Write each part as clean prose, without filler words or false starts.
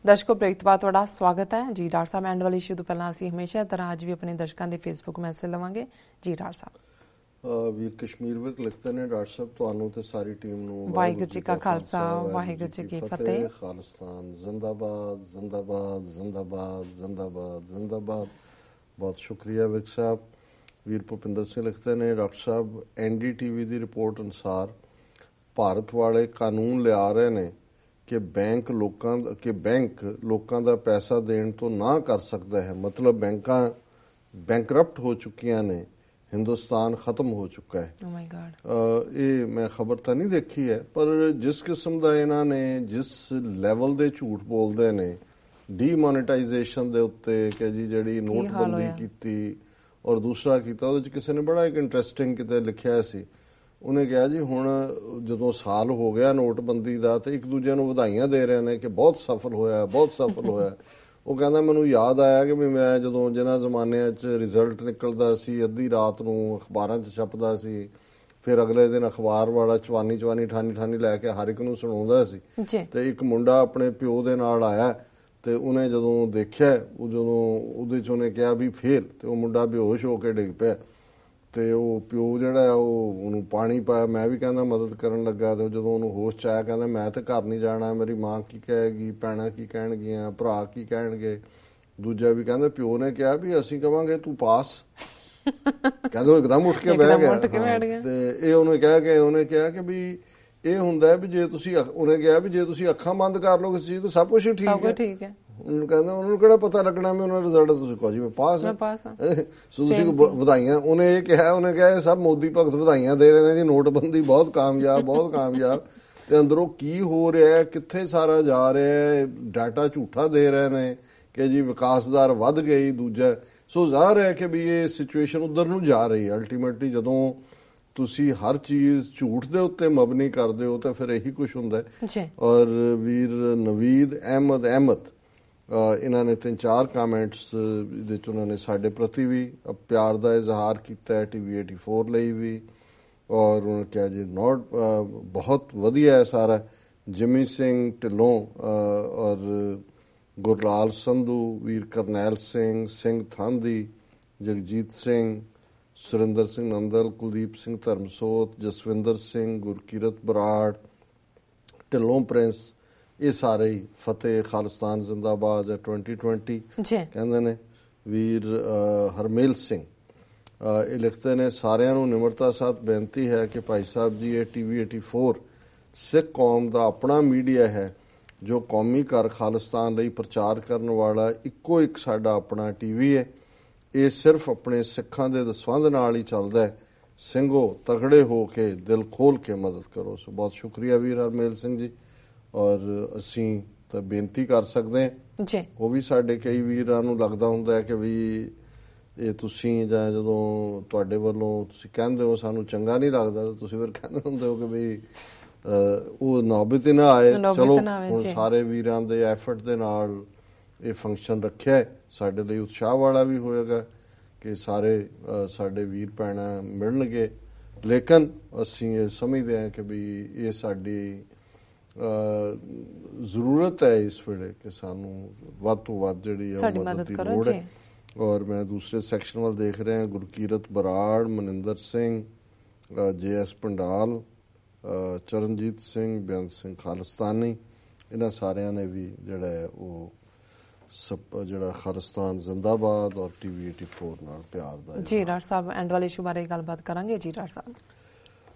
ਦਰਸ਼ਕੋ break ਤੋਂ ਬਾਅਦ ਤੁਹਾਡਾ ਸਵਾਗਤ ਹੈ ਜੀ। ਡਾਕਟਰ ਸਾਹਿਬ ਐਂਡ ਵਾਲੇ ਇਸ਼ੂ ਤੋਂ ਪਹਿਲਾਂ ਅਸੀਂ ਹਮੇਸ਼ਾ ਤਰ੍ਹਾਂ ਅੱਜ ਵੀ ਆਪਣੇ ਦਰਸ਼ਕਾਂ ਦੇ ਫੇਸਬੁੱਕ ਮੈਸੇਜ ਲਵਾਂਗੇ ਜੀ। ਡਾਕਟਰ ਸਾਹਿਬ ਵੀਰ ਕਸ਼ਮੀਰ ਵਿਰਕ ਲਿਖਦੇ ਨੇ, ਡਾਕਟਰ ਸਾਹਿਬ ਤੁਹਾਨੂੰ ਤੇ ਸਾਰੀ ਟੀਮ ਨੂੰ ਵਾਹਿਗੁਰੂ ਜੀ ਕਾ ਖਾਲਸਾ ਵਾਹਿਗੁਰੂ ਜੀ ਕੀ ਫਤਿਹ। ਖਾਲਿਸਤਾਨ ਜ਼ਿੰਦਾਬਾਦ ਜ਼ਿੰਦਾਬਾਦ ਜ਼ਿੰਦਾਬਾਦ ਜ਼ਿੰਦਾਬਾਦ ਜ਼ਿੰਦਾਬਾਦ। ਬਹੁਤ ਸ਼ੁਕਰੀਆ ਵਿਰਕ ਸਾਹਿਬ। ਵੀਰ ਭੁਪਿੰਦਰ ਸਿੰਘ ਲਿਖਦੇ ਨੇ, ਡਾਕਟਰ ਸਾਹਿਬ NDTV ਦੀ ਰਿਪੋਰਟ ਅਨੁਸਾਰ ਭਾਰਤ ਵਾਲੇ ਕਾਨੂੰਨ ਲਿਆ ਰਹੇ ਨੇ ਕਿ ਬੈਂਕ ਲੋਕਾਂ ਦਾ ਪੈਸਾ ਦੇਣ ਤੋਂ ਨਾ ਕਰ ਸਕਦਾ ਹੈ। ਮਤਲਬ ਬੈਂਕਾਂ ਬੈਂਕਰਪਟ ਹੋ ਚੁੱਕੀਆਂ ਨੇ, ਹਿੰਦੁਸਤਾਨ ਖਤਮ ਹੋ ਚੁੱਕਾ ਹੈ। ਇਹ ਮੈਂ ਖਬਰ ਤਾਂ ਨਹੀਂ ਦੇਖੀ ਹੈ, ਪਰ ਜਿਸ ਕਿਸਮ ਦਾ ਇਹਨਾਂ ਨੇ ਜਿਸ ਲੈਵਲ ਦੇ ਝੂਠ ਬੋਲਦੇ ਨੇ ਡੀਮੋਨੇਟਾਈਜੇਸ਼ਨ ਦੇ ਉੱਤੇ ਕਿ ਜੀ ਜਿਹੜੀ ਨੋਟਬੰਦੀ ਕੀਤੀ ਔਰ ਦੂਸਰਾ ਕੀਤਾ, ਉਹਦੇ 'ਚ ਕਿਸੇ ਨੇ ਬੜਾ ਇੱਕ ਇੰਟਰਸਟਿੰਗ ਕਿਤੇ ਲਿਖਿਆ ਸੀ। ਉਹਨੇ ਕਿਹਾ ਜੀ ਹੁਣ ਜਦੋਂ ਸਾਲ ਹੋ ਗਿਆ ਨੋਟਬੰਦੀ ਦਾ ਤੇ ਇੱਕ ਦੂਜੇ ਨੂੰ ਵਧਾਈਆਂ ਦੇ ਰਹੇ ਨੇ ਕਿ ਬਹੁਤ ਸਫਲ ਹੋਇਆ ਬਹੁਤ ਸਫਲ ਹੋਇਆ। ਉਹ ਕਹਿੰਦਾ ਮੈਨੂੰ ਯਾਦ ਆਇਆ ਕਿ ਮੈਂ ਜਦੋਂ ਜਿਹਨਾਂ ਜ਼ਮਾਨਿਆਂ 'ਚ ਰਿਜ਼ਲਟ ਨਿਕਲਦਾ ਸੀ ਅੱਧੀ ਰਾਤ ਨੂੰ ਅਖਬਾਰਾਂ 'ਚ ਛਪਦਾ ਸੀ, ਫਿਰ ਅਗਲੇ ਦਿਨ ਅਖਬਾਰ ਵਾਲਾ ਚਵਾਨੀ ਠਾਨੀ ਲੈ ਕੇ ਹਰ ਇੱਕ ਨੂੰ ਸੁਣਾਉਂਦਾ ਸੀ। ਤੇ ਇੱਕ ਮੁੰਡਾ ਆਪਣੇ ਪਿਓ ਦੇ ਨਾਲ ਆਇਆ ਤੇ ਉਹਨੇ ਜਦੋਂ ਦੇਖਿਆ ਜਦੋਂ ਉਹਦੇ 'ਚ ਉਹਨੇ ਕਿਹਾ ਵੀ ਫੇਲ, ਤੇ ਉਹ ਮੁੰਡਾ ਬੇਹੋਸ਼ ਹੋ ਕੇ ਡਿੱਗ ਪਿਆ ਤੇ ਉਹ ਪਿਓ ਜਿਹੜਾ ਉਹ ਉਹਨੂੰ ਪਾਣੀ ਪਾਇਆ। ਮੈਂ ਵੀ ਕਹਿੰਦਾ ਮਦਦ ਕਰਨ ਲੱਗਾ ਤੇ ਜਦੋਂ ਉਹਨੂੰ ਹੋਸ਼ 'ਚ ਆਇਆ ਕਹਿੰਦਾ ਮੈਂ ਤੇ ਘਰ ਨਹੀਂ ਜਾਣਾ, ਮੇਰੀ ਮਾਂ ਕੀ ਕਹੇਗੀ, ਭੈਣਾਂ ਕੀ ਕਹਿਣਗੀਆਂ, ਭਰਾ ਕੀ ਕਹਿਣਗੇ। ਦੂਜਾ ਵੀ ਕਹਿੰਦਾ ਪਿਓ ਨੇ ਕਿਹਾ ਵੀ ਅਸੀਂ ਕਵਾਂਗੇ ਤੂੰ ਪਾਸ। ਕਹਿੰਦਾ ਉਹ ਇੱਕਦਮ ਉੱਠ ਕੇ ਬਹਿ ਗਿਆ। ਤੇ ਇਹ ਉਹਨੇ ਕਿਹਾ ਕਿ ਵੀ ਇਹ ਹੁੰਦਾ ਵੀ ਜੇ ਤੁਸੀਂ ਉਹਨੇ ਕਿਹਾ ਵੀ ਜੇ ਤੁਸੀਂ ਅੱਖਾਂ ਬੰਦ ਕਰ ਲਓ ਕਿਸੇ ਚੀਜ਼ ਤਾਂ ਸਭ ਕੁਝ ਠੀਕ ਹੈ। ਉਹਨੂੰ ਕਹਿੰਦਾ ਉਹਨਾਂ ਨੂੰ ਕਿਹੜਾ ਪਤਾ ਲੱਗਣਾ ਮੈਂ ਉਹਨਾਂ ਦਾ ਰਿਜ਼ਲਟ, ਤੁਸੀਂ ਕਹੋ ਜੀ ਮੈਂ ਪਾਸ ਹਾਂ। ਸੋ ਤੁਸੀਂ ਵਧਾਈਆਂ। ਉਹਨੇ ਕਿਹਾ ਇਹ ਸਭ ਮੋਦੀ ਭਗਤ ਵਧਾਈਆਂ ਦੇ ਰਹੇ ਨੇ ਜੀ, ਨੋਟਬੰਦੀ ਬਹੁਤ ਕਾਮਯਾਬ ਬਹੁਤ ਕਾਮਯਾਬ। ਤੇ ਅੰਦਰੋਂ ਕੀ ਹੋ ਰਿਹਾ ਹੈ, ਕਿੱਥੇ ਸਾਰਾ ਜਾ ਰਿਹਾ ਹੈ, ਡਾਟਾ ਝੂਠਾ ਦੇ ਰਹੇ ਨੇ ਕਿ ਜੀ ਵਿਕਾਸ ਦਰ ਵੱਧ ਗਈ। ਦੂਜਾ ਸੋ ਜ਼ਾਹਰ ਹੈ ਕਿ ਵੀ ਇਹ ਸਿਚੁਏਸ਼ਨ ਉਧਰ ਨੂੰ ਜਾ ਰਹੀ ਹੈ। ਅਲਟੀਮੇਟਲੀ ਜਦੋਂ ਤੁਸੀਂ ਹਰ ਚੀਜ਼ ਝੂਠ ਦੇ ਉੱਤੇ ਮਬਨੀ ਕਰਦੇ ਹੋ ਤਾਂ ਫਿਰ ਇਹੀ ਕੁਝ ਹੁੰਦਾ ਹੈ। ਔਰ ਵੀਰ ਨਵੀਦ ਅਹਿਮਦ ਇਹਨਾਂ ਨੇ 3-4 ਕਾਮੈਂਟਸ ਇਹਦੇ 'ਚ ਉਹਨਾਂ ਨੇ ਸਾਡੇ ਪ੍ਰਤੀ ਵੀ ਪਿਆਰ ਦਾ ਇਜ਼ਹਾਰ ਕੀਤਾ ਹੈ, TV 84 ਲਈ ਵੀ। ਔਰ ਉਹਨਾਂ ਕਿਹਾ ਜੀ ਬਹੁਤ ਵਧੀਆ ਹੈ ਸਾਰਾ। ਜਿਮੀ ਸਿੰਘ ਢਿੱਲੋਂ ਔਰ ਗੁਰਲਾਲ ਸੰਧੂ, ਵੀਰ ਕਰਨੈਲ ਸਿੰਘ ਥਾਂਦੀ, ਜਗਜੀਤ ਸਿੰਘ, ਸੁਰਿੰਦਰ ਸਿੰਘ ਨੰਦਲ, ਕੁਲਦੀਪ ਸਿੰਘ ਧਰਮਸੋਤ, ਜਸਵਿੰਦਰ ਸਿੰਘ, ਗੁਰਕੀਰਤ ਬਰਾੜ, ਢਿੱਲੋਂ ਪ੍ਰਿੰਸ, ਇਹ ਸਾਰੇ ਹੀ ਫਤਿਹ ਖਾਲਿਸਤਾਨ ਜ਼ਿੰਦਾਬਾਦ 2020 ਕਹਿੰਦੇ ਨੇ। ਵੀਰ ਹਰਮੇਲ ਸਿੰਘ ਇਹ ਲਿਖਦੇ ਨੇ, ਸਾਰਿਆਂ ਨੂੰ ਨਿਮਰਤਾ ਸਾਥ ਬੇਨਤੀ ਹੈ ਕਿ ਭਾਈ ਸਾਹਿਬ ਜੀ ਇਹ TV 84 ਸਿੱਖ ਕੌਮ ਦਾ ਆਪਣਾ ਮੀਡੀਆ ਹੈ ਜੋ ਕੌਮੀ ਘਰ ਖਾਲਿਸਤਾਨ ਲਈ ਪ੍ਰਚਾਰ ਕਰਨ ਵਾਲਾ ਇੱਕੋ ਇੱਕ ਸਾਡਾ ਆਪਣਾ TV ਹੈ। ਇਹ ਸਿਰਫ ਆਪਣੇ ਸਿੱਖਾਂ ਦੇ ਦਸਵੰਧ ਨਾਲ ਹੀ ਚੱਲਦਾ ਹੈ। ਸਿੰਘੋ ਤਗੜੇ ਹੋ ਕੇ ਦਿਲ ਖੋਲ ਕੇ ਮਦਦ ਕਰੋ। ਸੋ ਬਹੁਤ ਸ਼ੁਕਰੀਆ ਵੀਰ ਹਰਮੇਲ ਸਿੰਘ ਜੀ। ਔਰ ਅਸੀਂ ਤਾਂ ਬੇਨਤੀ ਕਰ ਸਕਦੇ ਹਾਂ, ਉਹ ਵੀ ਸਾਡੇ ਕਈ ਵੀਰਾਂ ਨੂੰ ਲੱਗਦਾ ਹੁੰਦਾ ਹੈ ਕਿ ਵੀ ਇਹ ਤੁਸੀਂ ਜਾਂ ਜਦੋਂ ਤੁਹਾਡੇ ਵੱਲੋਂ ਤੁਸੀਂ ਕਹਿੰਦੇ ਹੋ ਸਾਨੂੰ ਚੰਗਾ ਨਹੀਂ ਲੱਗਦਾ ਤਾਂ ਤੁਸੀਂ ਫਿਰ ਕਹਿੰਦੇ ਹੁੰਦੇ ਹੋ ਕਿ ਵੀ ਉਹ ਨੌਬਤ ਹੀ ਨਾ ਆਏ। ਚਲੋ ਹੁਣ ਸਾਰੇ ਵੀਰਾਂ ਦੇ ਐਫਰਟ ਦੇ ਨਾਲ ਇਹ ਫੰਕਸ਼ਨ ਰੱਖਿਆ, ਸਾਡੇ ਲਈ ਉਤਸ਼ਾਹ ਵਾਲਾ ਵੀ ਹੋਏਗਾ ਕਿ ਸਾਰੇ ਸਾਡੇ ਵੀਰ ਭੈਣਾਂ ਮਿਲਣਗੇ। ਲੇਕਿਨ ਅਸੀਂ ਇਹ ਸਮਝਦੇ ਹਾਂ ਕਿ ਵੀ ਇਹ ਸਾਡੀ ਜ਼ਰੂਰਤ ਹੈ ਇਸ ਵੇਲੇ ਕਿ ਸਾਨੂੰ ਵੱਧ ਤੋਂ ਵੱਧ ਜਿਹੜੀ ਹੈ ਮਦਦ ਦੀ ਲੋੜ ਹੈ। ਔਰ ਮੈਂ ਦੂਸਰੇ ਸੈਕਸ਼ਨ ਵੱਲ ਦੇਖ ਰਿਹਾ, ਗੁਰਕੀਰਤ ਬਰਾੜ, ਮਨਿੰਦਰ ਸਿੰਘ, JS ਪੰਡਾਲ, ਚਰਨਜੀਤ ਸਿੰਘ, ਬੇਅੰਤ ਸਿੰਘ ਖਾਲਿਸਤਾਨੀ, ਇਹਨਾਂ ਸਾਰਿਆਂ ਨੇ ਵੀ ਜਿਹੜਾ ਹੈ ਉਹ ਜਿਹੜਾ ਖਾਲਿਸਤਾਨ ਜ਼ਿੰਦਾਬਾਦ ਔਰ TV 84 ਨਾਲ ਪਿਆਰ ਦਾ ਜੀ। ਡਾਕਟਰ ਸਾਹਿਬ ਐਂਡ ਵਾਲੇ ਇਸ਼ੂ ਬਾਰੇ ਗੱਲਬਾਤ ਕਰਾਂਗੇ ਜੀ। ਡਾਕਟਰ ਸਾਹਿਬ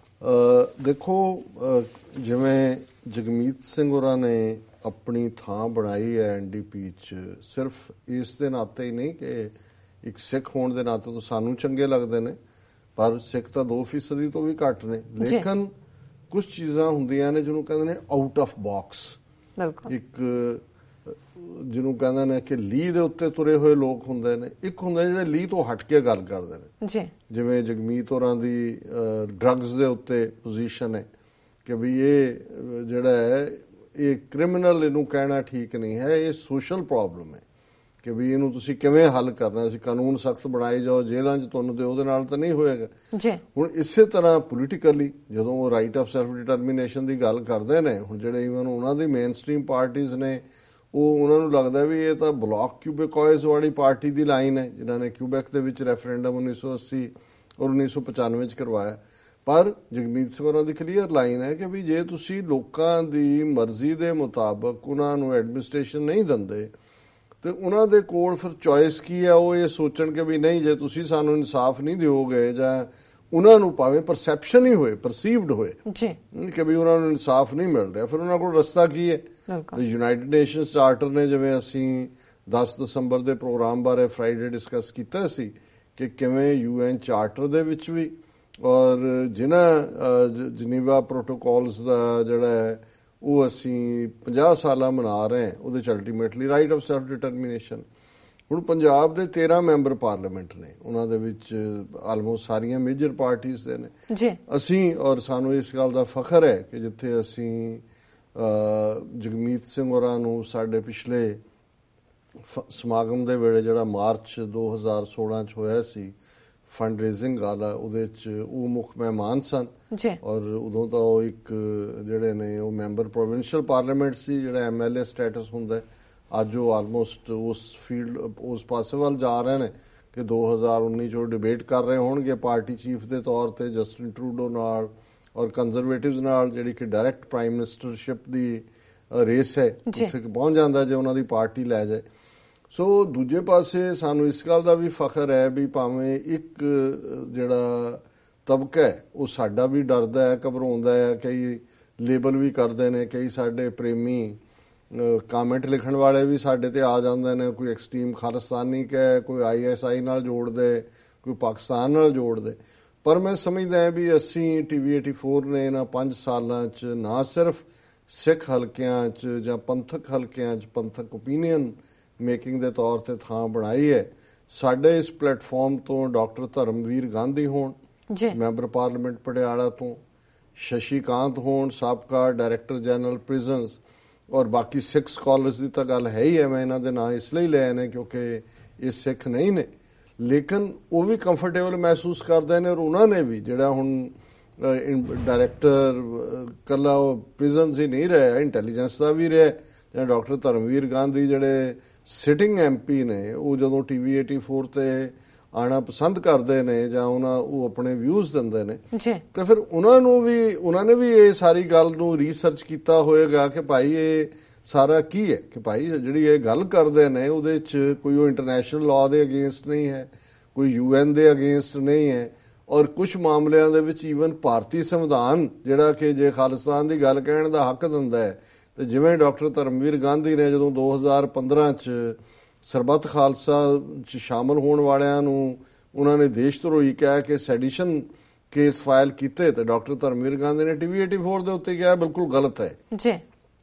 ਦੇਖੋ, ਜਿਵੇਂ ਜਗਮੀਤ ਸਿੰਘ ਹੋਰਾਂ ਨੇ ਆਪਣੀ ਥਾਂ ਬਣਾਈ ਹੈ NDP 'ਚ, ਸਿਰਫ ਇਸ ਦੇ ਨਾਤੇ ਹੀ ਨਹੀਂ ਕਿ ਇੱਕ ਸਿੱਖ ਹੋਣ ਦੇ ਨਾਤੇ ਤਾਂ ਸਾਨੂੰ ਚੰਗੇ ਲੱਗਦੇ ਨੇ, ਪਰ ਸਿੱਖ ਤਾਂ 2% ਤੋਂ ਵੀ ਘੱਟ ਨੇ। ਲੇਕਿਨ ਕੁਝ ਚੀਜ਼ਾਂ ਹੁੰਦੀਆਂ ਨੇ ਜਿਹਨੂੰ ਕਹਿੰਦੇ ਨੇ ਆਊਟ ਆਫ ਬਾਕਸ, ਇੱਕ ਜਿਹਨੂੰ ਕਹਿੰਦੇ ਨੇ ਕਿ ਲੀਹ ਦੇ ਉੱਤੇ ਤੁਰੇ ਹੋਏ ਲੋਕ ਹੁੰਦੇ ਨੇ, ਇੱਕ ਹੁੰਦੇ ਜਿਹੜੇ ਲੀਹ ਤੋਂ ਹਟ ਕੇ ਗੱਲ ਕਰਦੇ ਨੇ। ਜਿਵੇਂ ਜਗਮੀਤ ਹੋਰਾਂ ਦੀ ਡਰੱਗਸ ਦੇ ਉੱਤੇ ਪੋਜੀਸ਼ਨ ਹੈ ਕਿ ਵੀ ਇਹ ਜਿਹੜਾ ਹੈ ਇਹ ਕ੍ਰਿਮੀਨਲ, ਇਹਨੂੰ ਕਹਿਣਾ ਠੀਕ ਨਹੀਂ ਹੈ, ਇਹ ਸੋਸ਼ਲ ਪ੍ਰੋਬਲਮ ਹੈ ਕਿ ਵੀ ਇਹਨੂੰ ਤੁਸੀਂ ਕਿਵੇਂ ਹੱਲ ਕਰਨਾ। ਤੁਸੀਂ ਕਾਨੂੰਨ ਸਖਤ ਬਣਾਈ ਜਾਓ, ਜੇਲ੍ਹਾਂ 'ਚ ਤੁਹਾਨੂੰ ਤੇ ਉਹਦੇ ਨਾਲ ਤਾਂ ਨਹੀਂ ਹੋਏਗਾ। ਹੁਣ ਇਸੇ ਤਰ੍ਹਾਂ ਪੋਲੀਟੀਕਲੀ ਜਦੋਂ ਉਹ ਰਾਈਟ ਆਫ ਸੈਲਫ ਡਿਟਰਮੀਨੇਸ਼ਨ ਦੀ ਗੱਲ ਕਰਦੇ ਨੇ, ਹੁਣ ਜਿਹੜੇ ਈਵਨ ਉਹਨਾਂ ਦੀ ਮੇਨ ਸਟ੍ਰੀਮ ਪਾਰਟੀਜ਼ ਨੇ ਉਹ ਉਹਨਾਂ ਨੂੰ ਲੱਗਦਾ ਵੀ ਇਹ ਤਾਂ ਬਲਾਕ ਕਿਊਬੇਕॉयਜ਼ ਵਾਲੀ ਪਾਰਟੀ ਦੀ ਲਾਈਨ ਹੈ ਜਿਨ੍ਹਾਂ ਨੇ ਕਿਊਬੈਕ ਦੇ ਵਿੱਚ ਰੈਫਰੈਂਡਮ 1980 ਔਰ 1995 ਚ ਕਰਵਾਇਆ। ਪਰ ਜਗਮੀਤ ਸਿੰਘ ਹੋਰਾਂ ਦੀ ਕਲੀਅਰ ਲਾਈਨ ਹੈ ਕਿ ਵੀ ਜੇ ਤੁਸੀਂ ਲੋਕਾਂ ਦੀ ਮਰਜ਼ੀ ਦੇ ਮੁਤਾਬਕ ਉਹਨਾਂ ਨੂੰ ਐਡਮਿਨਿਸਟ੍ਰੇਸ਼ਨ ਨਹੀਂ ਦਿੰਦੇ ਤੇ ਉਹਨਾਂ ਦੇ ਕੋਲ ਫਿਰ ਚੋਇਸ ਕੀ ਹੈ, ਉਹ ਇਹ ਸੋਚਣ ਕਿ ਵੀ ਨਹੀਂ ਜੇ ਤੁਸੀਂ ਸਾਨੂੰ ਇਨਸਾਫ ਨਹੀਂ ਦਿਓਗੇ ਜਾਂ ਉਹਨਾਂ ਨੂੰ ਭਾਵੇਂ ਪਰਸੈਪਸ਼ਨ ਹੀ ਹੋਏ ਪਰਸੀਵਡ ਹੋਏ ਜੀ ਕਿ ਵੀ ਉਹਨਾਂ ਨੂੰ ਇਨਸਾਫ ਨਹੀਂ ਮਿਲ ਰਿਹਾ, ਫਿਰ ਉਹਨਾਂ ਕੋਲ ਰਸਤਾ ਕੀ ਹੈ। ਯੂਨਾਈਟਿਡ ਨੇਸ਼ਨਸ ਚਾਰਟਰ ਨੇ, ਜਿਵੇਂ ਅਸੀਂ 10 ਦਸੰਬਰ ਦੇ ਪ੍ਰੋਗਰਾਮ ਬਾਰੇ ਫਰਾਈਡੇ ਡਿਸਕਸ ਕੀਤਾ ਸੀ ਕਿ ਕਿਵੇਂ UN ਚਾਰਟਰ ਦੇ ਵਿੱਚ ਵੀ ਔਰ ਜਿਨ੍ਹਾਂ ਜਨੀਵਾ ਪ੍ਰੋਟੋਕੋਲਸ ਦਾ ਜਿਹੜਾ ਹੈ ਉਹ ਅਸੀਂ 50 ਸਾਲਾਂ ਮਨਾ ਰਹੇ ਹਾਂ, ਉਹਦੇ ਚ ultimately right of self determination. ਹੁਣ ਪੰਜਾਬ ਦੇ 13 ਮੈਂਬਰ ਪਾਰਲੀਮੈਂਟ ਨੇ, ਉਹਨਾਂ ਦੇ ਵਿੱਚ ਆਲਮੋਸਟ ਸਾਰੀਆਂ ਮੇਜਰ ਪਾਰਟੀਆਂ ਦੇ ਨੇ ਜੀ। ਅਸੀਂ ਔਰ ਸਾਨੂੰ ਇਸ ਗੱਲ ਦਾ ਫਖਰ ਹੈ ਕਿ ਜਿੱਥੇ ਅਸੀਂ ਜਗਮੀਤ ਸਿੰਘ ਹੋਰਾਂ ਨੂੰ ਸਾਡੇ ਪਿਛਲੇ ਸਮਾਗਮ ਦੇ ਵੇਲੇ ਜਿਹੜਾ ਮਾਰਚ 2016 ਚ ਹੋਇਆ ਸੀ ਫੰਡ ਰੇਜ਼ਿੰਗ ਵਾਲਾ, ਉਹਦੇ ਚ ਉਹ ਮੁੱਖ ਮਹਿਮਾਨ ਸਨ ਔਰ ਉਦੋਂ ਤਾਂ ਉਹ ਇੱਕ ਜਿਹੜੇ ਨੇ ਉਹ ਮੈਂਬਰ ਪ੍ਰੋਵਿੰਸ਼ੀਅਲ ਪਾਰਲੀਮੈਂਟ ਸੀ ਜਿਹੜਾ MLA ਸਟੇਟਸ ਹੁੰਦਾ। ਅੱਜ ਉਹ ਆਲਮੋਸਟ ਉਸ ਫੀਲਡ ਉਸ ਪਾਸੇ ਵੱਲ ਜਾ ਰਹੇ ਨੇ ਕਿ 2019 ਚ ਉਹ ਡਿਬੇਟ ਕਰ ਰਹੇ ਹੋਣਗੇ ਪਾਰਟੀ ਚੀਫ ਦੇ ਤੌਰ ਤੇ ਜਸਟਿਨ ਟਰੂਡੋ ਨਾਲ ਔਰ ਕੰਜ਼ਰਵੇਟਿਵਜ਼ ਨਾਲ, ਜਿਹੜੀ ਕਿ ਡਾਇਰੈਕਟ ਪ੍ਰਾਈਮ ਮਿਨਿਸਟਰਸ਼ਿਪ ਦੀ ਰੇਸ ਹੈ, ਉੱਥੇ ਪਹੁੰਚ ਜਾਂਦਾ ਜੇ ਉਹਨਾਂ ਦੀ ਪਾਰਟੀ ਲੈ ਜਾਏ। ਸੋ ਦੂਜੇ ਪਾਸੇ ਸਾਨੂੰ ਇਸ ਗੱਲ ਦਾ ਵੀ ਫਖਰ ਹੈ ਵੀ ਭਾਵੇਂ ਇੱਕ ਜਿਹੜਾ ਤਬਕਾ ਹੈ ਉਹ ਸਾਡਾ ਵੀ ਡਰਦਾ ਹੈ, ਘਬਰਾਉਂਦਾ ਹੈ, ਕਈ ਲੇਬਲ ਵੀ ਕਰਦੇ ਨੇ, ਕਈ ਸਾਡੇ ਪ੍ਰੇਮੀ ਕਾਮੈਂਟ ਲਿਖਣ ਵਾਲੇ ਵੀ ਸਾਡੇ ਤੇ ਆ ਜਾਂਦੇ ਨੇ, ਕੋਈ ਐਕਸਟ੍ਰੀਮ ਖਾਲਿਸਤਾਨੀ ਕਹੇ, ਕੋਈ ISI ਨਾਲ ਜੋੜ ਦੇ, ਕੋਈ ਪਾਕਿਸਤਾਨ ਨਾਲ ਜੋੜ ਦੇ। ਪਰ ਮੈਂ ਸਮਝਦਾ ਹਾਂ ਵੀ ਅਸੀਂ TV 84 ਨੇ ਇਹਨਾਂ 5 ਸਾਲਾਂ 'ਚ ਨਾ ਸਿਰਫ ਸਿੱਖ ਹਲਕਿਆਂ 'ਚ ਜਾਂ ਪੰਥਕ ਹਲਕਿਆਂ 'ਚ ਪੰਥਕ ਓਪੀਨੀਅਨ ਮੇਕਿੰਗ ਦੇ ਤੌਰ ਤੇ ਥਾਂ ਬਣਾਈ ਹੈ। ਸਾਡੇ ਇਸ ਪਲੇਟਫਾਰਮ ਤੋਂ ਡਾਕਟਰ ਧਰਮਵੀਰ ਗਾਂਧੀ ਹੋਣ ਮੈਂਬਰ ਪਾਰਲੀਮੈਂਟ ਪਟਿਆਲਾ ਤੋਂ, ਸ਼ਸ਼ੀ ਕਾਂਤ ਹੋਣ ਸਾਬਕਾ ਡਾਇਰੈਕਟਰ ਜਨਰਲ ਪ੍ਰਿਜ਼ਨਸ, ਔਰ ਬਾਕੀ ਸਿੱਖ ਸਕਾਲਰਸ ਦੀ ਤਾਂ ਗੱਲ ਹੈ ਹੀ ਹੈ, ਮੈਂ ਇਹਨਾਂ ਦੇ ਨਾਂ ਇਸ ਲਈ ਲਏ ਨੇ ਕਿਉਂਕਿ ਇਹ ਸਿੱਖ ਨਹੀਂ ਨੇ, ਲੇਕਿਨ ਉਹ ਵੀ ਕੰਫਰਟੇਬਲ ਮਹਿਸੂਸ ਕਰਦੇ ਨੇ। ਔਰ ਉਹਨਾਂ ਨੇ ਵੀ ਜਿਹੜਾ ਹੁਣ ਡਾਇਰੈਕਟਰ ਕੱਲਾ ਪ੍ਰਿਜ਼ਨਸ ਹੀ ਨਹੀਂ ਰਿਹਾ, ਇੰਟੈਲੀਜੈਂਸ ਦਾ ਵੀ ਰਿਹਾ, ਜਾਂ ਡਾਕਟਰ ਧਰਮਵੀਰ ਗਾਂਧੀ ਜਿਹੜੇ ਸਿਟਿੰਗ MP ਨੇ, ਉਹ ਜਦੋਂ TV 84 ਤੇ ਆਣਾ ਪਸੰਦ ਕਰਦੇ ਨੇ ਜਾਂ ਉਹ ਆਪਣੇ ਵਿਊਜ਼ ਦਿੰਦੇ ਨੇ ਤੇ ਫਿਰ ਉਹਨਾਂ ਨੇ ਵੀ ਇਹ ਸਾਰੀ ਗੱਲ ਨੂੰ ਰਿਸਰਚ ਕੀਤਾ ਹੋਏਗਾ ਕਿ ਭਾਈ ਇਹ ਸਾਰਾ ਕੀ ਹੈ, ਕਿ ਭਾਈ ਜਿਹੜੀ ਇਹ ਗੱਲ ਕਰਦੇ ਨੇ ਉਹਦੇ 'ਚ ਕੋਈ ਉਹ ਇੰਟਰਨੈਸ਼ਨਲ ਲਾਅ ਦੇ ਅਗੇਂਸਟ ਨਹੀਂ ਹੈ, ਕੋਈ UN ਦੇ ਅਗੇਂਸਟ ਨਹੀਂ ਹੈ, ਔਰ ਕੁਝ ਮਾਮਲਿਆਂ ਦੇ ਵਿੱਚ ਈਵਨ ਭਾਰਤੀ ਸੰਵਿਧਾਨ ਜਿਹੜਾ ਕਿ ਜੇ ਖਾਲਿਸਤਾਨ ਦੀ ਗੱਲ ਕਹਿਣ ਦਾ ਹੱਕ ਦਿੰਦਾ ਹੈ, ਤੇ ਜਿਵੇਂ ਡਾਕਟਰ ਧਰਮਵੀਰ ਗਾਂਧੀ ਨੇ ਜਦੋਂ 2015 ਚ ਸਰਬੱਤ ਖਾਲਸਾ ਚ ਸ਼ਾਮਲ ਹੋਣ ਵਾਲਿਆਂ ਨੂੰ ਉਹਨਾਂ ਨੇ ਦੇਸ਼ ਧਰੋਹੀ ਕਹਿ ਕੇ ਸੈਡੀਸ਼ਨ ਕੇਸ ਫਾਈਲ ਕੀਤੇ, ਤੇ ਡਾਕਟਰ ਧਰਮਵੀਰ ਗਾਂਧੀ ਨੇ TV 84 ਦੇ ਉੱਤੇ ਕਿਹਾ ਬਿਲਕੁਲ ਗਲਤ ਹੈ ਜੀ।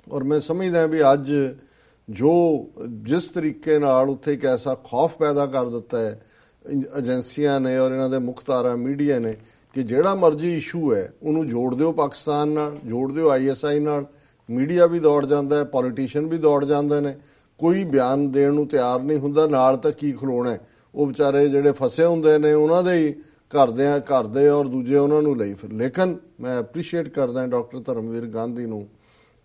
ਔਰ ਮੈਂ ਸਮਝਦਾ ਵੀ ਅੱਜ ਜਿਸ ਤਰੀਕੇ ਨਾਲ ਉੱਥੇ ਇੱਕ ਐਸਾ ਖੌਫ ਪੈਦਾ ਕਰ ਦਿੱਤਾ ਹੈ ਏਜੰਸੀਆਂ ਨੇ ਔਰ ਇਹਨਾਂ ਦੇ ਮੁਖਤਾਰਾ ਮੀਡੀਆ ਨੇ ਕਿ ਜਿਹੜਾ ਮਰਜ਼ੀ ਇਸ਼ੂ ਹੈ ਉਹਨੂੰ ਜੋੜ ਦਿਓ ਪਾਕਿਸਤਾਨ ਨਾਲ, ਜੋੜ ਦਿਓ ISI ਨਾਲ, ਮੀਡੀਆ ਵੀ ਦੌੜ ਜਾਂਦਾ ਹੈ, ਪੋਲੀਟੀਸ਼ੀਅਨ ਵੀ ਦੌੜ ਜਾਂਦੇ ਨੇ, ਕੋਈ ਬਿਆਨ ਦੇਣ ਨੂੰ ਤਿਆਰ ਨਹੀਂ ਹੁੰਦਾ, ਨਾਲ ਤਾਂ ਕੀ ਖਲੋਣਾ, ਉਹ ਵਿਚਾਰੇ ਜਿਹੜੇ ਫਸੇ ਹੁੰਦੇ ਨੇ ਉਹਨਾਂ ਦੇ ਹੀ ਘਰ ਦੇ ਔਰ ਦੂਜੇ ਉਹਨਾਂ ਨੂੰ ਲਈ ਫਿਰ। ਲੇਕਿਨ ਮੈਂ ਐਪਰੀਸ਼ੀਏਟ ਕਰਦਾ ਡਾਕਟਰ ਧਰਮਵੀਰ ਗਾਂਧੀ ਨੂੰ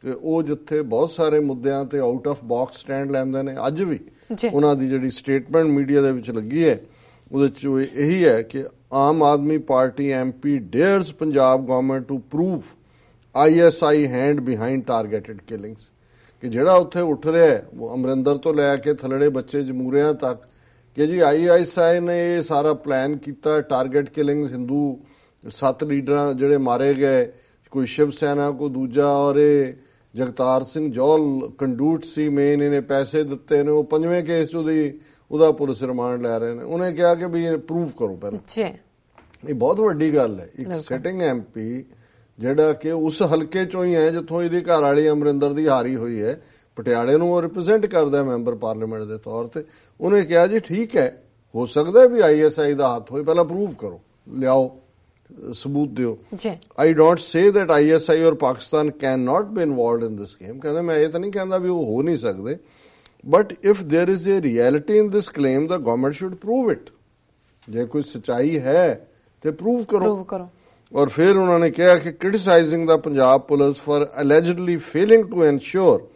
ਕਿ ਉਹ ਜਿੱਥੇ ਬਹੁਤ ਸਾਰੇ ਮੁੱਦਿਆਂ ਤੇ ਆਊਟ ਆਫ ਬਾਕਸ ਸਟੈਂਡ ਲੈਂਦੇ ਨੇ, ਅੱਜ ਵੀ ਉਹਨਾਂ ਦੀ ਜਿਹੜੀ ਸਟੇਟਮੈਂਟ ਮੀਡੀਆ ਦੇ ਵਿੱਚ ਲੱਗੀ ਹੈ ਉਹਦੇ 'ਚ ਇਹੀ ਹੈ ਕਿ Aam Aadmi party MP dares Punjab government to prove ISI hand behind targeted killings, ਕਿ ਜਿਹੜਾ ਉੱਥੇ ਉੱਠ ਰਿਹਾ ਹੈ ਉਹ ਅਮਰਿੰਦਰ ਤੋਂ ਲੈ ਕੇ ਥਲੜੇ ਬੱਚੇ ਜਮੂਰਿਆਂ ਤੱਕ ਕਿ ਜੀ ISI ਨੇ ਇਹ ਸਾਰਾ ਪਲਾਨ ਕੀਤਾ, ਟਾਰਗੇਟ ਕਿਲਿੰਗਸ, ਹਿੰਦੂ 7 ਲੀਡਰਾਂ ਜਿਹੜੇ ਮਾਰੇ ਗਏ, ਕੋਈ ਸ਼ਿਵ ਸੈਨਾ ਕੋ ਦੂਜਾ, ਔਰ ਇਹ ਜਗਤਾਰ ਸਿੰਘ ਜੌਲ ਕੰਡੂਟ ਸੀ ਮੇਨ, ਇਹਨੇ ਪੈਸੇ ਦਿੱਤੇ ਨੇ, ਉਹ 5ਵੇਂ ਕੇਸ 'ਚ ਉਹਦਾ ਪੁਲਿਸ ਰਿਮਾਂਡ ਲੈ ਰਹੇ ਨੇ। ਉਹਨੇ ਕਿਹਾ ਕਿ ਵੀ ਪ੍ਰੂਵ ਕਰੋ ਪਹਿਲਾਂ। ਇਹ ਬਹੁਤ ਵੱਡੀ ਗੱਲ ਹੈ, ਇੱਕ ਸਿਟਿੰਗ MP ਜਿਹੜਾ ਕਿ ਉਸ ਹਲਕੇ ਚੋਂ ਹੀ ਹੈ ਜਿੱਥੋਂ ਇਹਦੀ ਘਰ ਵਾਲੀ ਅਮਰਿੰਦਰ ਦੀ ਹਾਰੀ ਹੋਈ ਹੈ, ਪਟਿਆਲੇ ਨੂੰ ਉਹ ਰਿਪਰੈਜ਼ੈਂਟ ਕਰਦਾ ਮੈਂਬਰ ਪਾਰਲੀਮੈਂਟ ਦੇ ਤੌਰ ਤੇ, ਉਹਨੇ ਕਿਹਾ ਜੀ ਠੀਕ ਹੈ, ਹੋ ਸਕਦਾ ਵੀ ISI ਦਾ ਹੱਥ ਹੋਏ, ਪਹਿਲਾਂ ਪ੍ਰੂਵ ਕਰੋ, ਲਿਆਓ ਸਬੂਤ ਦਿਓ। I don't say that ISI ਔਰ Pakistan can not be involved in this game, ਕਹਿੰਦਾ ਮੈਂ ਇਹ ਤਾਂ ਨਹੀਂ ਕਹਿੰਦਾ ਵੀ ਉਹ ਹੋ ਨਹੀਂ ਸਕਦੇ, but if there is a reality in this claim the government should prove it, ਜੇ ਕੋਈ ਸੱਚਾਈ ਹੈ ਤੇ ਪ੍ਰੂਵ ਕਰੋ। ਔਰ ਫਿਰ ਉਹਨਾਂ ਨੇ ਕਿਹਾ ਕਿ ਕ੍ਰਿਟਿਸਾਈਜ਼ਿੰਗ ਦਾ Punjab police for allegedly failing to ensure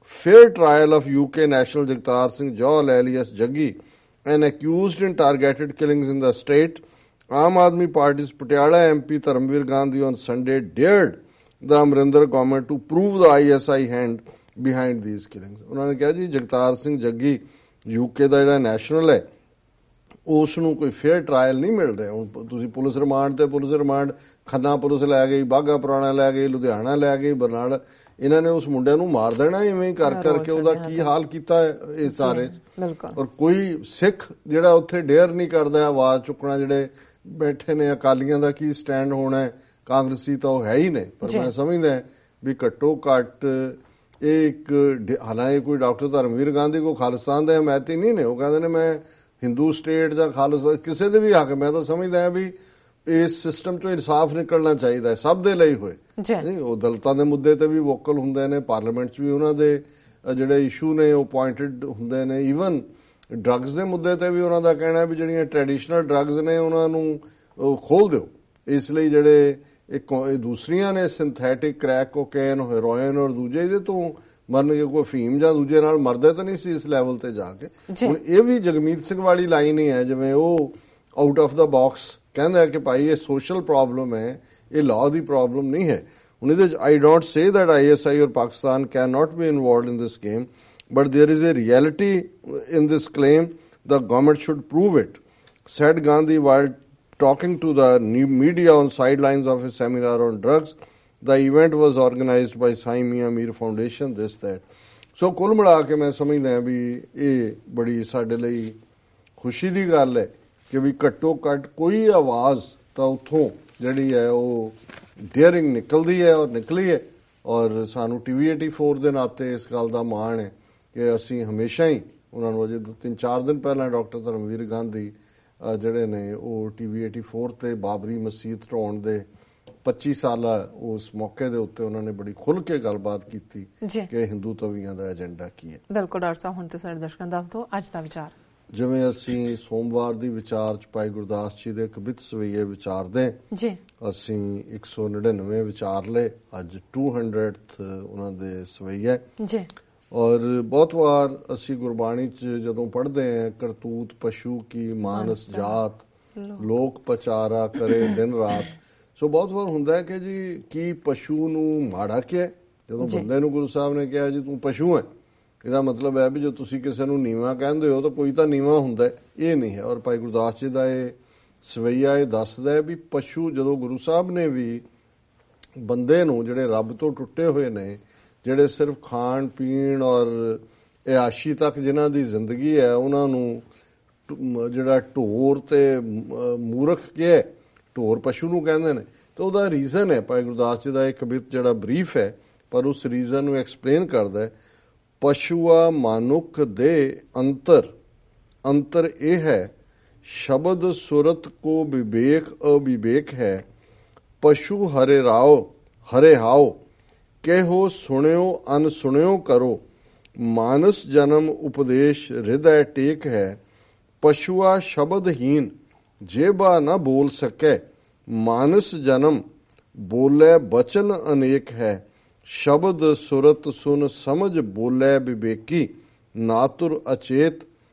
fair trial of UK national Jagtar Singh Johal alias Jaggi and accused in targeted killings in the state. Aam Aadmi Party's Patiala MP Dharmveer Gandhi on Sunday dared the Amrinder government to prove the ISI hand behind these killings. ਉਹਨਾਂ ਨੇ ਕਿਹਾ ਜੀ Jagtar Singh Jaggi UK ਦਾ ਜਿਹੜਾ national ਹੈ ਉਸ ਨੂੰ ਕੋਈ fair trial ਨਹੀਂ ਮਿਲ ਰਿਹਾ। ਹੁਣ ਤੁਸੀਂ ਪੁਲਿਸ ਰਿਮਾਂਡ ਖੰਨਾ ਪੁਲਿਸ ਲੈ ਗਈ, ਬਾਘਾ ਪੁਰਾਣਾ ਲੈ ਗਈ, ਲੁਧਿਆਣਾ ਲੈ ਗਈ, ਬਰਨਾਲਾ, ਇਹਨਾਂ ਨੇ ਉਸ ਮੁੰਡਿਆਂ ਨੂੰ ਮਾਰ ਦੇਣਾ ਇਵੇਂ ਕਰ ਕਰਕੇ। ਉਹਦਾ ਕੀ ਹਾਲ ਕੀਤਾ ਹੈ ਇਹ ਸਾਰੇ। ਔਰ ਕੋਈ ਸਿੱਖ ਜਿਹੜਾ ਉੱਥੇ ਡੇਅਰ ਨਹੀਂ ਕਰਦਾ ਆਵਾਜ਼ ਚੁੱਕਣਾ। ਜਿਹੜੇ ਬੈਠੇ ਨੇ ਅਕਾਲੀਆਂ ਦਾ ਕੀ ਸਟੈਂਡ ਹੋਣਾ ਹੈ, ਕਾਂਗਰਸੀ ਤਾਂ ਉਹ ਹੈ ਹੀ ਨਹੀਂ। ਪਰ ਮੈਂ ਸਮਝਦਾ ਵੀ ਘੱਟੋ ਘੱਟ ਇਹ ਇੱਕ, ਹਾਲਾਂਕਿ ਕੋਈ ਡਾਕਟਰ ਧਰਮਵੀਰ ਗਾਂਧੀ ਕੋ ਖਾਲਿਸਤਾਨ ਦੇ ਹਮਾਇਤੀ ਨਹੀਂ ਨੇ, ਉਹ ਕਹਿੰਦੇ ਨੇ ਮੈਂ ਹਿੰਦੂ ਸਟੇਟ ਜਾਂ ਖਾਲਿਸਤਾ ਕਿਸੇ ਦੇ ਵੀ ਹੱਕ। ਮੈਂ ਤਾਂ ਸਮਝਦਾ ਹਾਂ ਵੀ ਇਸ ਸਿਸਟਮ ਚੋਂ ਇਨਸਾਫ ਨਿਕਲਣਾ ਚਾਹੀਦਾ ਹੈ ਸਭ ਦੇ ਲਈ ਹੋਏ। ਨਹੀਂ, ਉਹ ਦਲਿਤਾਂ ਦੇ ਮੁੱਦੇ ਤੇ ਵੀ ਵੋਕਲ ਹੁੰਦੇ ਨੇ, ਪਾਰਲੀਮੈਂਟ 'ਚ ਵੀ ਉਹਨਾਂ ਦੇ ਜਿਹੜੇ ਇਸ਼ੂ ਨੇ ਉਹ ਪੁਆਇੰਟਡ ਹੁੰਦੇ ਨੇ। ਈਵਨ ਡਰੱਗਸ ਦੇ ਮੁੱਦੇ ਤੇ ਵੀ ਉਹਨਾਂ ਦਾ ਕਹਿਣਾ ਵੀ ਜਿਹੜੀਆਂ ਟ੍ਰੈਡੀਸ਼ਨਲ ਡਰੱਗਸ ਨੇ ਉਹਨਾਂ ਨੂੰ ਖੋਲ ਦਿਓ। ਇਸ ਲਈ ਜਿਹੜੇ ਇਹ ਦੂਸਰੀਆਂ ਨੇ ਸਿੰਥੈਟਿਕ ਕ੍ਰੈਕ ਕੋਕੇਨ, ਹੈਰੋਇਨ ਔਰ ਦੂਜੇ ਇਹਦੇ ਤੋਂ ਮਰਨਗੇ। ਕੋਈ ਫੀਮ ਜਾਂ ਦੂਜੇ ਨਾਲ ਮਰਦੇ ਤਾਂ ਨਹੀਂ ਸੀ ਇਸ ਲੈਵਲ ਤੇ ਜਾ ਕੇ। ਹੁਣ ਇਹ ਵੀ ਜਗਮੀਤ ਸਿੰਘ ਵਾਲੀ ਲਾਈਨ ਹੀ ਹੈ, ਜਿਵੇਂ ਉਹ ਆਊਟ ਆਫ ਦਾ ਬਾਕਸ ਕਹਿੰਦਾ ਕਿ ਭਾਈ ਇਹ ਸੋਸ਼ਲ ਪ੍ਰੋਬਲਮ ਹੈ, ਇਹ ਲਾਅ ਦੀ ਪ੍ਰੋਬਲਮ ਨਹੀਂ ਹੈ। ਹੁਣ ਇਹਦੇ 'ਚ I don't say that ISI ਔਰ Pakistan can not be involved in this game, but there is a reality in this claim. The government should prove it, said Gandhi while talking to the media on sidelines of a seminar on drugs. The event was organized by Sai Mia Mir Foundation, this, that. So ਕੁੱਲ ਮਿਲਾ ਕੇ ਮੈਂ ਸਮਝਦਾ ਵੀ ਇਹ ਬੜੀ ਸਾਡੇ ਲਈ ਖੁਸ਼ੀ ਦੀ ਗੱਲ ਹੈ ਕਿ ਵੀ ਘੱਟੋ ਘੱਟ ਕੋਈ ਆਵਾਜ਼ ਤਾਂ ਉੱਥੋਂ ਜਿਹੜੀ ਹੈ ਉਹ ਡੇਅਰਿੰਗ ਨਿਕਲਦੀ ਹੈ ਔਰ ਨਿਕਲੀ ਹੈ। ਔਰ ਸਾਨੂੰ TV 84 ਦੇ ਨਾਤੇ ਇਸ ਗੱਲ ਦਾ ਮਾਣ ਹੈ ਕਿ ਅਸੀਂ ਹਮੇਸ਼ਾ ਹੀ ਉਹਨਾਂ ਨੂੰ, ਅਜੇ 3-4 ਦਿਨ ਪਹਿਲਾਂ ਡਾਕਟਰ ਧਰਮਵੀਰ ਗਾਂਧੀ ਜਿਹੜੇ ਨੇ ਉਹ TV 84 ਤੇ ਬਾਬਰੀ ਮਸਜਿਦ ਢਾਉਣ ਦੇ 25 ਸਾਲਾ ਉਸ ਮੌਕੇ ਦੇ ਉੱਤੇ ਉਹਨਾਂ ਨੇ ਬੜੀ ਖੁੱਲ੍ਹ ਕੇ ਗੱਲਬਾਤ ਕੀਤੀ ਕਿ ਹਿੰਦੂ ਤਵੀਆਂ ਦਾ ਏਜੰਡਾ ਕੀ ਹੈ। ਬਿਲਕੁਲ ਡਾਕਟਰ ਸਾਹਿਬ, ਹੁਣ ਤੇ ਸਾਡੇ ਦਰਸ਼ਕਾਂ ਦੱਸ ਦਿਓ ਅੱਜ ਦਾ ਵਿਚਾਰ। ਜਿਵੇਂ ਅਸੀਂ ਸੋਮਵਾਰ ਦੀ ਵਿਚਾਰ 'ਚ ਭਾਈ ਗੁਰਦਾਸ ਜੀ ਦੇ ਕਬਿਤ ਸਵਈਏ ਵਿਚਾਰਦੇ ਜੀ, ਅਸੀਂ 199 ਵਿਚਾਰ ਲਏ, ਅੱਜ 200th ਉਹਨਾਂ ਦੇ ਸਵਈਏ ਜੀ। ਔਰ ਬਹੁਤ ਵਾਰ ਅਸੀਂ ਗੁਰਬਾਣੀ 'ਚ ਜਦੋਂ ਪੜ੍ਹਦੇ ਹਾਂ, ਕਰਤੂਤ ਪਸ਼ੂ ਕੀ ਮਾਨਸ ਜਾਤ, ਲੋਕ ਪਚਾਰਾ ਕਰੇ ਦਿਨ ਰਾਤ। ਸੋ ਬਹੁਤ ਵਾਰ ਹੁੰਦਾ ਹੈ ਕਿ ਜੀ ਕੀ ਪਸ਼ੂ ਨੂੰ ਮਾੜਾ ਕਿਹਾ। ਜਦੋਂ ਬੰਦੇ ਨੂੰ ਗੁਰੂ ਸਾਹਿਬ ਨੇ ਕਿਹਾ ਜੀ ਤੂੰ ਪਸ਼ੂ ਹੈ, ਇਹਦਾ ਮਤਲਬ ਹੈ ਵੀ ਜੋ ਤੁਸੀਂ ਕਿਸੇ ਨੂੰ ਨੀਵਾਂ ਕਹਿੰਦੇ ਹੋ ਤਾਂ ਕੋਈ ਤਾਂ ਨੀਵਾਂ ਹੁੰਦਾ, ਇਹ ਨਹੀਂ ਹੈ। ਔਰ ਭਾਈ ਗੁਰਦਾਸ ਜੀ ਦਾ ਇਹ ਸਵਈਆ ਇਹ ਦੱਸਦਾ ਵੀ ਪਸ਼ੂ, ਜਦੋਂ ਗੁਰੂ ਸਾਹਿਬ ਨੇ ਵੀ ਬੰਦੇ ਨੂੰ ਜਿਹੜੇ ਰੱਬ ਤੋਂ ਟੁੱਟੇ ਹੋਏ ਨੇ, ਜਿਹੜੇ ਸਿਰਫ ਖਾਣ ਪੀਣ ਔਰ ਇਆਸ਼ੀ ਤੱਕ ਜਿਨ੍ਹਾਂ ਦੀ ਜ਼ਿੰਦਗੀ ਹੈ, ਉਹਨਾਂ ਨੂੰ ਜਿਹੜਾ ਢੋਰ ਤੇ ਮੂਰਖ ਕਿਹਾ, ਢੋਰ ਪਸ਼ੂ ਨੂੰ ਕਹਿੰਦੇ ਨੇ। ਤਾਂ ਉਹਦਾ ਰੀਜ਼ਨ ਹੈ, ਭਾਈ ਗੁਰਦਾਸ ਜੀ ਦਾ ਇੱਕ ਕਵਿਤ ਜਿਹੜਾ ਬਰੀਫ ਹੈ ਪਰ ਉਸ ਰੀਜ਼ਨ ਨੂੰ ਐਕਸਪਲੇਨ ਕਰਦਾ ਹੈ। ਪਸ਼ੂਆ ਮਾਨੁਖ ਦੇ ਅੰਤਰ ਇਹ ਹੈ, ਸ਼ਬਦ ਸੁਰਤ ਕੋ ਵਿਵੇਕ ਅਵਿਵੇਕ ਹੈ। ਪਸ਼ੂ ਹਰੇ ਹਾਓ ਕਹਿਓ ਸੁਣਿਓ ਅਨਸੁਣਿਓ ਕਰੋ। ਮਾਨਸ ਜਨਮ ਉਪਦੇਸ਼ ਹਿਰਦੈ ਟੇਕ ਹੈ। ਪਸ਼ੂਆ ਸ਼ਬਦਹੀਨ ਜੇਬਾ ਨਾ ਬੋਲ ਸਕੈ। ਮਾਨਸ ਜਨਮ ਬੋਲੇ ਬਚਨ ਅਨੇਕ ਹੈ। ਸ਼ਬਦ ਸੁਰਤ ਸੁਨ ਸਮਝ ਬੋਲੇ ਵਿਵੇਕੀ। ਨਾਤੁਰ ਅਚੇਤ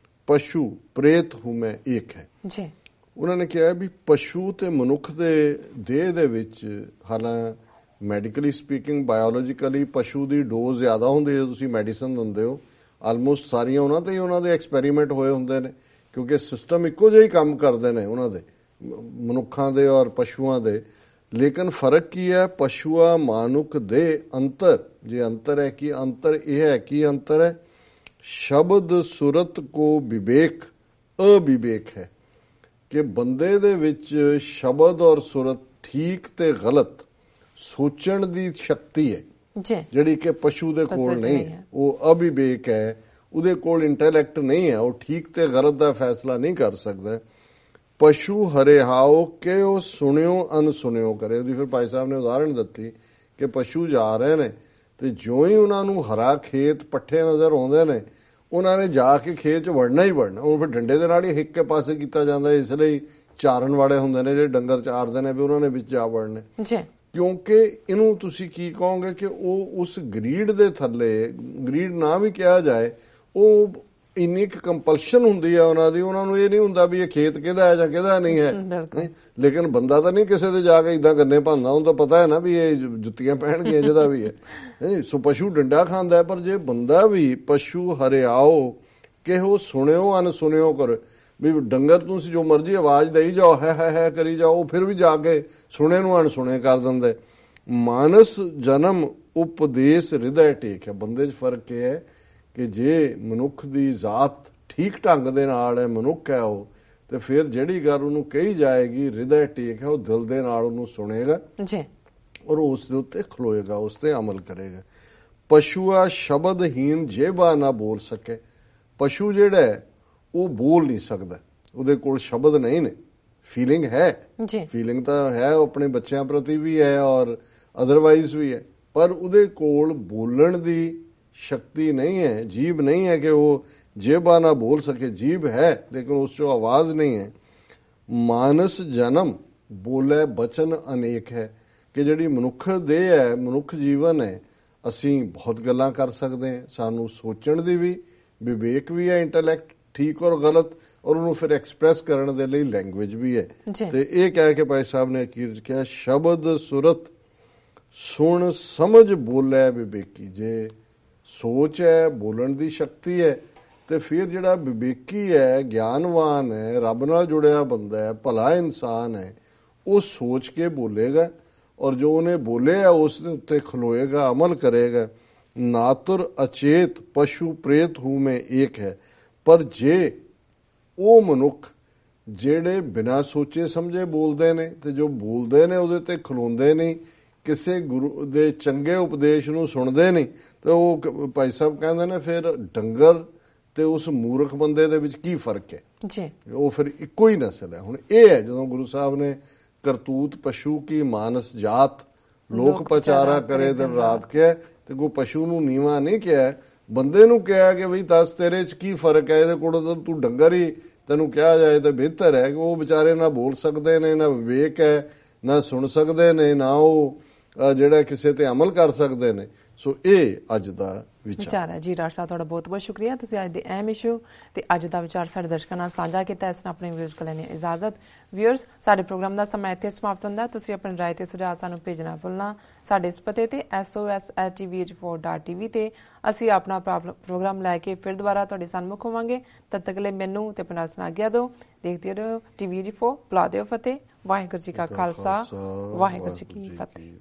ਪਸ਼ੂ ਪ੍ਰੇਤ ਹੂਮੈ ਏਕ ਹੈ ਜੀ। ਉਹਨਾਂ ਨੇ ਕਿਹਾ ਵੀ ਪਸ਼ੂ ਤੇ ਮਨੁੱਖ ਦੇ ਦੇਹ ਦੇ ਵਿੱਚ, ਹਾਲਾਂ ਮੈਡੀਕਲੀ ਸਪੀਕਿੰਗ, ਬਾਇਓਲੋਜੀਕਲੀ ਪਸ਼ੂ ਦੀ ਡੋਜ਼ ਜ਼ਿਆਦਾ ਹੁੰਦੀ ਹੈ। ਤੁਸੀਂ ਮੈਡੀਸਨ ਦਿੰਦੇ ਹੋ, ਆਲਮੋਸਟ ਸਾਰੀਆਂ ਉਹਨਾਂ ਤੇ ਹੀ ਉਹਨਾਂ ਦੇ ਐਕਸਪੈਰੀਮੈਂਟ ਹੋਏ ਹੁੰਦੇ ਨੇ, ਕਿਉਂਕਿ ਸਿਸਟਮ ਇੱਕੋ ਜਿਹਾ ਹੀ ਕੰਮ ਕਰਦੇ ਨੇ ਉਹਨਾਂ ਦੇ, ਮਨੁੱਖਾਂ ਦੇ ਔਰ ਪਸ਼ੂਆਂ ਦੇ। ਲੇਕਿਨ ਫਰਕ ਕੀ ਹੈ? ਪਸ਼ੂਆ ਮਾਨੁਖ ਦੇ ਅੰਤਰ, ਜੇ ਅੰਤਰ ਹੈ ਕਿ ਅੰਤਰ ਇਹ ਹੈ ਕਿ ਅੰਤਰ ਹੈ, ਸ਼ਬਦ ਸੁਰਤ ਕੋ ਵਿਵੇਕ ਅਵਿਵੇਕ ਹੈ। ਕਿ ਬੰਦੇ ਦੇ ਵਿੱਚ ਸ਼ਬਦ ਔਰ ਸੁਰਤ, ਠੀਕ ਤੇ ਗਲਤ ਸੋਚਣ ਦੀ ਸ਼ਕਤੀ ਹੈ ਜਿਹੜੀ ਕਿ ਪਸ਼ੂ ਦੇ ਕੋਲ ਨਹੀਂ ਹੈ। ਉਹ ਅਵਿਵੇਕ ਹੈ, ਉਹਦੇ ਕੋਲ ਇੰਟੈਲੈਕਟ ਨਹੀਂ ਹੈ, ਉਹ ਠੀਕ ਤੇ ਗਲਤ ਦਾ ਫੈਸਲਾ ਨਹੀਂ ਕਰ ਸਕਦਾ। ਪਸ਼ੂ ਹਰਿਹਾਓ ਕਿ ਉਹ ਸੁਣਿਓ ਅਨਸੁਣਿਓ ਕਰੇ। ਉਹਦੀ ਫਿਰ ਭਾਈ ਸਾਹਿਬ ਨੇ ਉਦਾਹਰਣ ਦਿੱਤੀ ਕਿ ਪਸ਼ੂ ਜਾ ਰਹੇ ਨੇ ਤੇ ਜਿਉਂ ਹੀ ਉਹਨਾਂ ਨੂੰ ਹਰਾ ਖੇਤ ਪੱਠੇ ਨਜ਼ਰ ਆਉਂਦੇ ਨੇ, ਉਹਨਾਂ ਨੇ ਜਾ ਕੇ ਖੇਤ 'ਚ ਵੜਨਾ ਹੀ ਵੜਨਾ। ਉਹ ਫਿਰ ਡੰਡੇ ਦੇ ਨਾਲ ਹੀ ਹਿੱਕ ਕੇ ਪਾਸੇ ਕੀਤਾ ਜਾਂਦਾ, ਇਸ ਲਈ ਚਾਰਨ ਵਾਲੇ ਹੁੰਦੇ ਨੇ ਜਿਹੜੇ ਡੰਗਰ ਚਾਰਦੇ ਨੇ ਵੀ ਉਹਨਾਂ ਨੇ ਵਿੱਚ ਜਾ ਵੜਨੇ। ਕਿਉਂਕਿ ਇਹਨੂੰ ਤੁਸੀਂ ਕੀ ਕਹੋਗੇ ਕਿ ਉਹ ਉਸ ਗਰੀਡ ਦੇ ਥੱਲੇ, ਗਰੀਡ ਨਾ ਵੀ ਕਿਹਾ ਜਾਏ, ਉਹ ਇੰਨੀ ਕੁ ਕੰਪਲਸ਼ਨ ਹੁੰਦੀ ਆ ਉਹਨਾਂ ਦੀ, ਉਹਨਾਂ ਨੂੰ ਇਹ ਨਹੀਂ ਹੁੰਦਾ ਵੀ ਇਹ ਖੇਤ ਕਿਹਦਾ ਹੈ ਜਾਂ ਕਿਹਦਾ ਨਹੀਂ ਹੈ। ਲੇਕਿਨ ਬੰਦਾ ਤਾਂ ਨਹੀਂ ਕਿਸੇ ਦੇ ਜਾ ਕੇ ਇਦਾਂ ਗੰਨੇ ਭਾਂਦਾ, ਉਹਨੂੰ ਤਾਂ ਪਤਾ ਹੈ ਨਾ ਵੀ ਇਹ ਜੁੱਤੀਆਂ ਪਹਿਨਗੇ ਜਿਹਦਾ ਵੀ ਹੈ। ਸੋ ਪਸ਼ੂ ਡੰਡਾ ਖਾਂਦਾ, ਪਰ ਜੇ ਬੰਦਾ ਵੀ ਪਸ਼ੂ ਹਰਿਆਓ ਕਿਹੋ ਸੁਣਿਓ ਅਨਸੁਣਿਓ ਕਰ, ਵੀ ਡੰਗਰ ਤੁਸੀਂ ਜੋ ਮਰਜ਼ੀ ਆਵਾਜ਼ ਦੇਈ ਜਾਓ, ਹੈ ਕਰੀ ਜਾਓ, ਉਹ ਫਿਰ ਵੀ ਜਾ ਕੇ ਸੁਣੇ ਨੂੰ ਅਣਸੁਣੇ ਕਰ ਦਿੰਦੇ। ਮਾਨਸ ਜਨਮ ਉਪਦੇਸ਼ ਹਿਰਦੈ ਟੇਕ ਹੈ। ਬੰਦੇ 'ਚ ਫਰਕ ਇਹ ਹੈ ਕਿ ਜੇ ਮਨੁੱਖ ਦੀ ਜ਼ਾਤ ਠੀਕ ਢੰਗ ਦੇ ਨਾਲ ਹੈ, ਮਨੁੱਖ ਹੈ ਉਹ, ਤੇ ਫਿਰ ਜਿਹੜੀ ਗੱਲ ਉਹਨੂੰ ਕਹੀ ਜਾਏਗੀ ਹਿਰਦੈ ਟੇਕ ਹੈ, ਉਹ ਦਿਲ ਦੇ ਨਾਲ ਉਹਨੂੰ ਸੁਣੇਗਾ ਜੀ, ਔਰ ਉਸ ਦੇ ਉੱਤੇ ਖਲੋਏਗਾ, ਉਸ ਤੇ ਅਮਲ ਕਰੇਗਾ। ਪਸ਼ੂਆ ਸ਼ਬਦਹੀਨ ਜੇਬਾ ਨਾ ਬੋਲ ਸਕੇ। ਪਸ਼ੂ ਜਿਹੜਾ ਹੈ ਉਹ ਬੋਲ ਨਹੀਂ ਸਕਦਾ, ਉਹਦੇ ਕੋਲ ਸ਼ਬਦ ਨਹੀਂ ਨੇ। ਫੀਲਿੰਗ ਹੈ ਜੀ, ਫੀਲਿੰਗ ਤਾਂ ਹੈ, ਉਹ ਆਪਣੇ ਬੱਚਿਆਂ ਪ੍ਰਤੀ ਵੀ ਹੈ ਔਰ ਅਦਰਵਾਈਜ਼ ਵੀ ਹੈ, ਪਰ ਉਹਦੇ ਕੋਲ ਬੋਲਣ ਦੀ ਸ਼ਕਤੀ ਨਹੀਂ ਹੈ, ਜੀਭ ਨਹੀਂ ਹੈ ਕਿ ਉਹ ਜੇਬਾ ਨਾ ਬੋਲ ਸਕੇ। ਜੀਭ ਹੈ ਲੇਕਿਨ ਉਸ 'ਚੋਂ ਆਵਾਜ਼ ਨਹੀਂ ਹੈ। ਮਾਨਸ ਜਨਮ ਬੋਲੇ ਬਚਨ ਅਨੇਕ ਹੈ, ਕਿ ਜਿਹੜੀ ਮਨੁੱਖ ਦੇਹ ਹੈ, ਮਨੁੱਖ ਜੀਵਨ ਹੈ, ਅਸੀਂ ਬਹੁਤ ਗੱਲਾਂ ਕਰ ਸਕਦੇ ਹਾਂ, ਸਾਨੂੰ ਸੋਚਣ ਦੀ ਵੀ ਵਿਵੇਕ ਵੀ ਹੈ, ਇੰਟੈਲੈਕਟ ਠੀਕ ਔਰ ਗਲਤ, ਔਰ ਉਹਨੂੰ ਫਿਰ ਐਕਸਪ੍ਰੈਸ ਕਰਨ ਦੇ ਲਈ ਲੈਂਗੁਏਜ ਵੀ ਹੈ। ਤੇ ਇਹ ਕਹਿ ਕੇ ਭਾਈ ਸਾਹਿਬ ਨੇ ਅਖੀਰ 'ਚ ਕਿਹਾ, ਸ਼ਬਦ ਸੁਰਤ ਸੁਣ ਸਮਝ ਬੋਲੇ ਵਿਵੇਕੀ। ਜੇ ਸੋਚ ਹੈ, ਬੋਲਣ ਦੀ ਸ਼ਕਤੀ ਹੈ, ਤੇ ਫਿਰ ਜਿਹੜਾ ਵਿਵੇਕੀ ਹੈ, ਗਿਆਨਵਾਨ ਹੈ, ਰੱਬ ਨਾਲ ਜੁੜਿਆ ਬੰਦਾ ਹੈ, ਭਲਾ ਇਨਸਾਨ ਹੈ, ਉਹ ਸੋਚ ਕੇ ਬੋਲੇਗਾ, ਔਰ ਜੋ ਉਹਨੇ ਬੋਲਿਆ ਉਸ ਦੇ ਉੱਤੇ ਖਲੋਏਗਾ, ਅਮਲ ਕਰੇਗਾ। ਨਾਤੁਰ ਅਚੇਤ ਪਸ਼ੂ ਪ੍ਰੇਤ ਹੂੰ ਮੈਂ ਏਕ ਹੈ। ਪਰ ਜੇ ਉਹ ਮਨੁੱਖ ਜਿਹੜੇ ਬਿਨਾਂ ਸੋਚੇ ਸਮਝੇ ਬੋਲਦੇ ਨੇ, ਤੇ ਜੋ ਬੋਲਦੇ ਨੇ ਉਹਦੇ ਤੇ ਖਲੋਂਦੇ ਨਹੀਂ, ਕਿਸੇ ਗੁਰੂ ਦੇ ਚੰਗੇ ਉਪਦੇਸ਼ ਨੂੰ ਸੁਣਦੇ ਨਹੀਂ, ਤੇ ਉਹ ਭਾਈ ਸਾਹਿਬ ਕਹਿੰਦੇ ਨੇ ਫਿਰ ਡੰਗਰ ਤੇ ਉਸ ਮੂਰਖ ਬੰਦੇ ਦੇ ਵਿੱਚ ਕੀ ਫਰਕ ਹੈ ਜੀ, ਉਹ ਫਿਰ ਇੱਕੋ ਹੀ ਨਸਲ ਹੈ। ਹੁਣ ਇਹ ਹੈ ਜਦੋਂ ਗੁਰੂ ਸਾਹਿਬ ਨੇ ਕਰਤੂਤ ਪਸ਼ੂ ਕੀ ਮਾਨਸ ਜਾਤ ਲੋਕ ਪਚਾਰਾ ਕਰੇ ਦਿਨ ਰਾਤ ਕਿਹਾ, ਤੇ ਕੋਈ ਪਸ਼ੂ ਨੂੰ ਨੀਵਾਂ ਨਹੀਂ ਕਿਹਾ, ਬੰਦੇ ਨੂੰ ਕਿਹਾ ਕਿ ਬਈ ਦੱਸ ਤੇਰੇ 'ਚ ਕੀ ਫਰਕ ਹੈ, ਇਹਦੇ ਕੋਲ ਤੂੰ ਡੰਗਰ ਹੀ ਤੈਨੂੰ ਕਿਹਾ ਜਾਏ ਤਾਂ ਬਿਹਤਰ ਹੈ। ਕਿ ਉਹ ਵਿਚਾਰੇ ਨਾ ਬੋਲ ਸਕਦੇ ਨੇ, ਨਾ ਵਿਵੇਕ ਹੈ, ਨਾ ਸੁਣ ਸਕਦੇ ਨੇ, ਨਾ ਉਹ ਜਿਹੜਾ ਕਿਸੇ ਤੇ ਅਮਲ ਕਰ ਸਕਦੇ ਨੇ। ਸੋ ਇਹ ਅੱਜ ਦਾ ਵਿਚਾਰ ਹੈ ਜੀ। ਡਾਕਟਰ ਸਾਹਿਬ ਤੁਹਾਡਾ ਬਹੁਤ ਬਹੁਤ ਸ਼ੁਕਰੀਆ, ਤੁਸੀਂ ਅੱਜ ਦੇ ਅਹਿਮ ਇਸ਼ੂ ਤੇ ਅੱਜ ਦਾ ਵਿਚਾਰ ਸਾਡੇ ਦਰਸ਼ਕਾਂ ਨਾਲ ਸਾਂਝਾ ਕੀਤਾ। ਇਸ ਨਾਲ ਆਪਣੇ ਵਿਊਅਰਸ ਕੋਲ ਲੈਣੀ ਇਜਾਜ਼ਤ। ਵਿਊਅਰਸ, ਸਾਡੇ ਪ੍ਰੋਗਰਾਮ ਦਾ ਸਮਾਂ ਇੱਥੇ ਸਮਾਪਤ ਹੁੰਦਾ। ਤੁਸੀਂ ਆਪਣੀ ਰਾਏ ਤੇ ਸੁਝਾਅ ਸਾਨੂੰ ਭੇਜਣਾ ਭੁੱਲਣਾ। ਸਾਡੇ ਇਸ ਪਤੇ ਤੇ sos@tvh4.tv ਤੇ ਅਸੀਂ ਆਪਣਾ ਪ੍ਰੋਗਰਾਮ ਲੈ ਕੇ ਫਿਰ ਦੁਬਾਰਾ ਤੁਹਾਡੇ ਸਾਹਮਣੇ ਹੋਵਾਂਗੇ। ਤਦ ਤੱਕ ਲਈ ਮੈਨੂੰ ਤੇ ਆਪਣਾ ਸੁਣਾ ਆਗਿਆ ਦਿਓ। ਦੇਖਦੇ ਰਹੋ TVH4। ਬੁਲਾ ਦਿਓ ਫਤਿਹ। ਵਾਹਿਗੁਰੂ ਜੀ ਕਾ ਖਾਲਸਾ, ਵਾਹਿਗੁਰੂ ਜੀ ਕੀ ਫਤਿਹ।